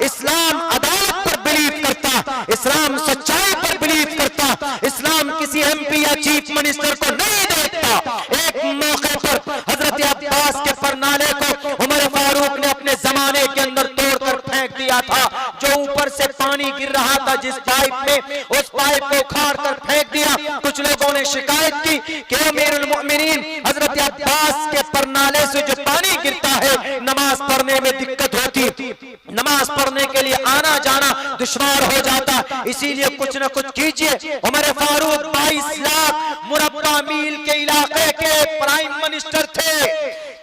इस्लाम अदालत पर बिलीव करता, इस्लाम सच्चाई पर बिलीव करता, इस्लाम किसी MP या चीफ मिनिस्टर को नहीं देखता। एक मौके पर हजरत अब्बास के परनाले को उमर फारूक ने अपने जमाने के अंदर तोड़कर फेंक दिया था। जो ऊपर से पानी गिर रहा था जिस पाइप में, उस पाइप को उखाड़ कर फेंक दिया। कुछ लोगों ने शिकायत की कि अमीरुल मोमिनीन हजरत अब्बास के परनाले से जो पानी गिरता है नमाज पढ़ने में दिक्कत होती, नमाज पढ़ने के लिए आना जाना दुश्वार हो जाता, इसीलिए कुछ न कुछ कीजिए। उमर फारूक 22 लाख मुरब्बा मील के इलाके के प्राइम मिनिस्टर थे।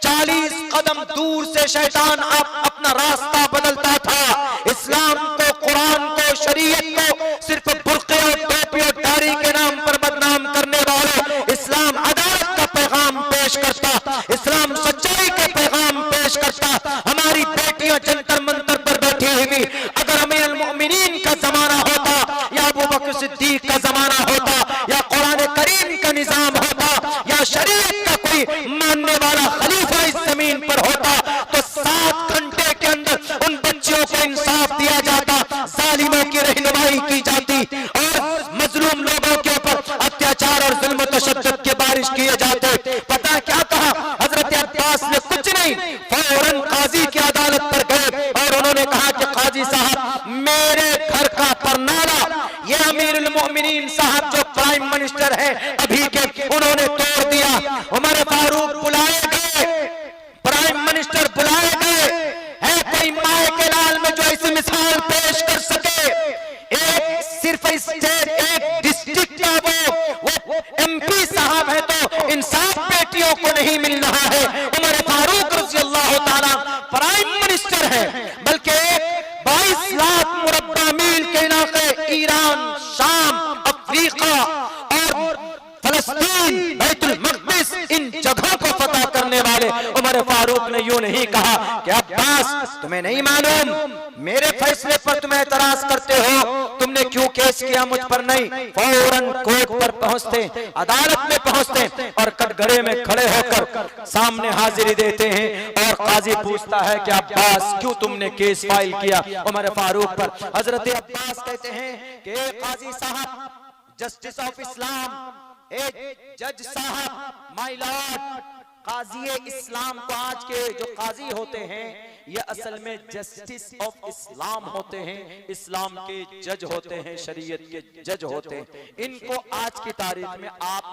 40 कदम दूर से शैतान अपना रास्ता बदलता था। इस्लाम को, कुरान को, शरीयत को सिर्फ बुर्के और टोपी और दाढ़ी के नाम पर बदनाम करने वालों, इस्लाम अदालत का पैगाम पेश करता, इस्लाम सच्चाई का पैगाम पेश करता। हमारी बेटियां जंतर मंतर पर बैठी हुई, अगर अमीरुल मोमिनीन का जमाना होता या अबू बकर सिद्दीक का जमाना होता या कुरान करीम का निजाम होता या शरीयत का कोई मानने वाला खलीफा इस जमीन पर होता तो 7 घंटे के अंदर उन बच्चियों को इंसाफ दिया जाता, जालिमों की रहनुमाई की जाती और मजलूम लोगों के ऊपर अत्याचार और जुल्म तशद्दुद की बारिश किए जाते। पता क्या कहा हजरत अब्बास ने? कुछ नहीं, फौरन काजी की अदालत पर गए और उन्होंने कहा कि काजी साहब, मेरे घर का परनाला ये अमीरुल मोमिनीन साहब जो प्राइम मिनिस्टर है अभी के, उन्होंने तोड़ दिया। उमर फारूक बुलाए गए, प्राइम मिनिस्टर बुलाए गए। है कोई माए के लाल में जो ऐसी मिसाल पेश कर सके? एक सिर्फ स्टेट, एक डिस्ट्रिक्ट का वो MP साहब है तो इंसाफ बेटियों को नहीं मिल रहा है। उमर फारूक रज़ी अल्लाह ताला प्राइम मिनिस्टर है, बल्कि 22 लाख मुरब्बा मील के इलाके, ईरान, शाम, अफ्रीका और फलस्तीन, बैतुल मक़दिस, इन जगहों को फतह करने वाले उमर फारूक ने यूं नहीं कहा कि अब्बास तुम्हें नहीं मालूम, मेरे फैसले पर तुम एतराज करते हो, तुमने क्यों केस किया मुझ पर? नहीं, फौरन कोर्ट पर पहुंचते, अदालत में पहुंचते और कटघरे में खड़े होकर सामने हाजिरी देते हैं और काजी पूछता है कि अब्बास क्यों तुमने केस फाइल किया उमर फारूक पर? हजरत अब्बास कहते हैं कि काजी साहब, जस्टिस ऑफ इस्लाम, जज साहब, माय लॉर्ड, काजी इस्लाम को आज के जो काजी होते हैं ये असल में जस्टिस ऑफ इस्लाम होते हैं, इस्लाम के जज होते हैं, शरीयत के जज होते हैं। इनको आज की तारीख में आप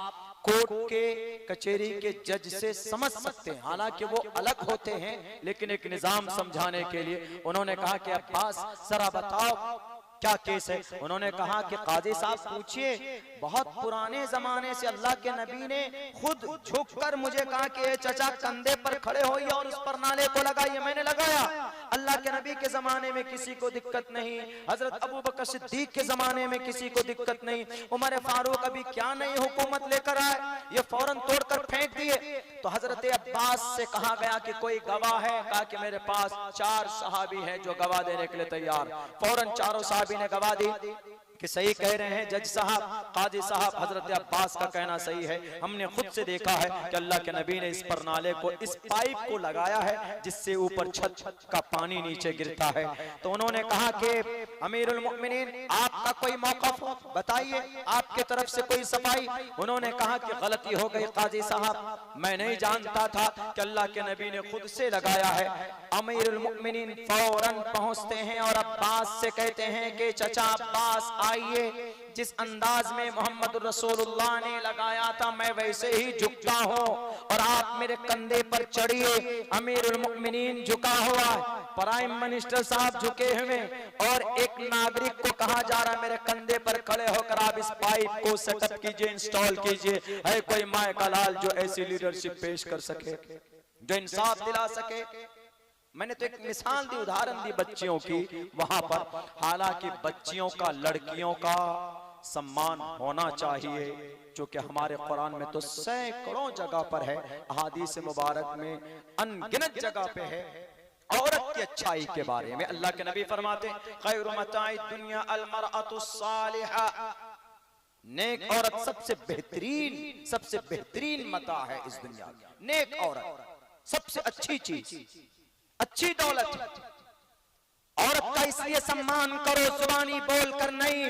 कोर्ट के, कचहरी के जज से समझ सकते हैं, हालांकि वो अलग होते हैं, लेकिन एक निजाम समझाने के लिए उन्होंने कहा कि अब्बास जरा बताओ क्या केस है? उन्होंने कहा कि काजी साहब पूछिए, बहुत पुराने जमाने से अल्लाह के नबी ने खुद झुककर मुझे कहा कि चचा कंधे पर खड़े होइए और उस पर नाले को लगाइए, मैंने लगाया। अल्लाह के नबी के जमाने में किसी को दिक्कत नहीं, हजरत अबू बकर सिद्दीक के जमाने में किसी को दिक्कत नहीं, उमर फारूक अभी क्या नई हुकूमत लेकर आए, ये फौरन तोड़कर फेंक दिए। तो हजरत अब्बास से कहा गया कि कोई गवाह है? कहा कि मेरे पास 4 सहाबी हैं जो गवाह देने के लिए तैयार। फौरन चारों सहाबी ने गवाह दी कि सही कह रहे हैं जज साहब, काजी साहब, हजरत अब्बास का कहना सही है, हमने खुद से देखा है कि अल्लाह के नबी ने इस परनाले को, इस पाइप को लगाया है जिससे ऊपर छत का पानी नीचे गिरता है। तो उन्होंने कहा कि अमीरुल मोमिनीन आपका कोई मौक़िफ़ बताइए, आपके तरफ से कोई सफाई? उन्होंने कहा कि गलती हो गई काजी साहब, मैं नहीं जानता था कि अल्लाह के नबी ने खुद से लगाया है। अमीरुल मोमिनीन फौरन पहुंचते हैं और अब्बास से कहते हैं कि चचा अब्बास आइए, जिस अंदाज में मोहम्मद रसूलुल्लाह ने लगाया था मैं वैसे ही झुकता हूँ और आप मेरे कंधे पर चढ़िए। अमीरुल मोमिनीन झुका हुआ, प्राइम मिनिस्टर साहब झुके हुए और एक नागरिक को कहा जा रहा है मेरे कंधे पर खड़े होकर आप इस पाइप को सेटअप कीजिए, इंस्टॉल कीजिए। है कोई माए का लाल जो ऐसी लीडरशिप पेश कर सके, जो इंसाफ दिला सके? मैंने तो एक मिसाल दी, उदाहरण दी बच्चियों की वहां पर। हालांकि बच्चियों का, लड़कियों का सम्मान होना चाहिए, जो कि हमारे कुरान में तो सैकड़ों जगह पर है, अहादीस मुबारक में अनगिनत जगह पे है। औरत की अच्छाई के बारे में अल्लाह के नबी फरमाते खैरु मताई दुनिया अल मरअतु सालिहा, नेक औरत सबसे बेहतरीन मता है इस दुनिया की। नेक औरत सबसे अच्छी चीज, अच्छी दौलत। औरत का इसलिए सम्मान करो जुबानी बोलकर नहीं,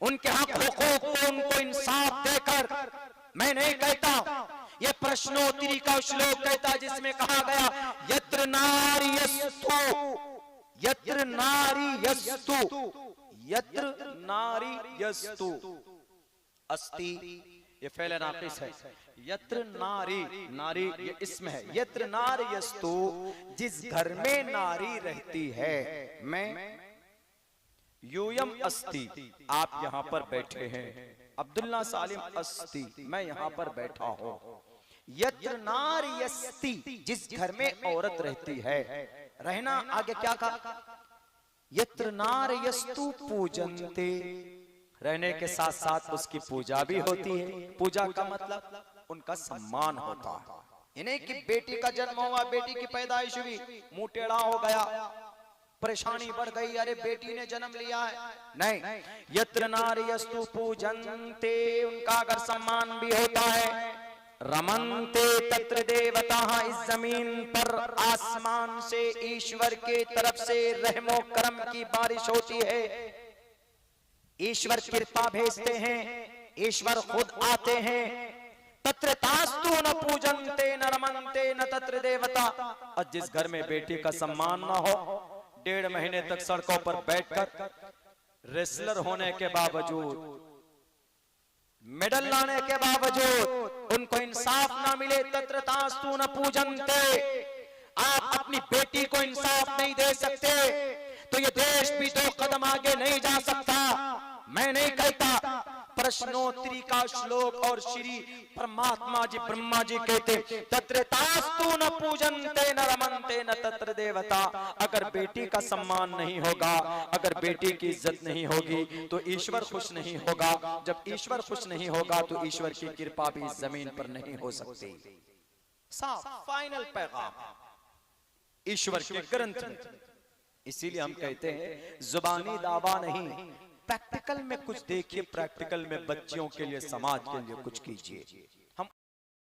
उनके हक हुकूक को उनको इंसाफ देकर। मैं नहीं कहता, ये प्रश्नोत्तरी का श्लोक कहता जिसमें कहा गया यत्र नारी यस्तु, यत्र नारी यस्तु, यत्र नारी यस्तु अस्ति, ये फेल नाकिस है। यत्र नारी, नारी ये इसमें है, यत्र नारी यस्तु, जिस घर में नारी रहती है। मैं यूयम अस्ति, आप यहां पर बैठे हैं, अब्दुल्ला सालिम अस्ति, मैं यहां पर बैठा हूं। यत्र नारी यस्ति, जिस घर में औरत रहती है, रहना आगे क्या कहा, यत्र नारी यस्तु पूजन्ते, रहने के साथ साथ उसकी पूजा भी होती है। पूजा का मतलब उनका सम्मान होता है। इन्हें कि बेटी का जन्म हुआ, बेटी की पैदाइश हुई, मुंह टेढ़ा हो गया, परेशानी बढ़ गई, अरे बेटी ने जन्म लिया है, नहीं। यत्र नार्यस्तु पूजन्ते, उनका अगर सम्मान भी होता है। रमन्ते तत्र देवता, इस जमीन पर आसमान से ईश्वर के तरफ से रहमो करम की बारिश होती है। ईश्वर कृपा भेजते हैं, ईश्वर खुद आते हैं। तत्र तास्तु न पूजन्ते न रमन्ते न तत्र देवता। और जिस घर में बेटी का सम्मान न हो, 1.5 महीने तक सड़कों पर बैठकर रेसलर होने के बावजूद, मेडल लाने के बावजूद उनको इंसाफ ना मिले, तत्र तास्तु न पूजन्ते, आप अपनी बेटी को इंसाफ नहीं दे सकते तो ये देश भी 2 कदम आगे नहीं जा सकता। मैं नहीं कहता, प्रश्नोत्तरी का श्लोक और श्री परमात्मा जी ब्रह्मा जी कहते तत्र तास्तु न पूजन्ते न रमन्ते न तत्र देवता। अगर बेटी का सम्मान नहीं होगा, अगर बेटी की इज्जत नहीं होगी तो ईश्वर खुश नहीं होगा। जब ईश्वर खुश नहीं होगा तो ईश्वर की कृपा भी इस जमीन पर नहीं हो सकती। साफ फाइनल पैगाम ईश्वर के ग्रंथ में। इसीलिए हम कहते हैं जुबानी दावा नहीं, प्रैक्टिकल में कुछ देखिए, प्रैक्टिकल में बच्चियों के लिए, समाज के लिए कुछ कीजिए।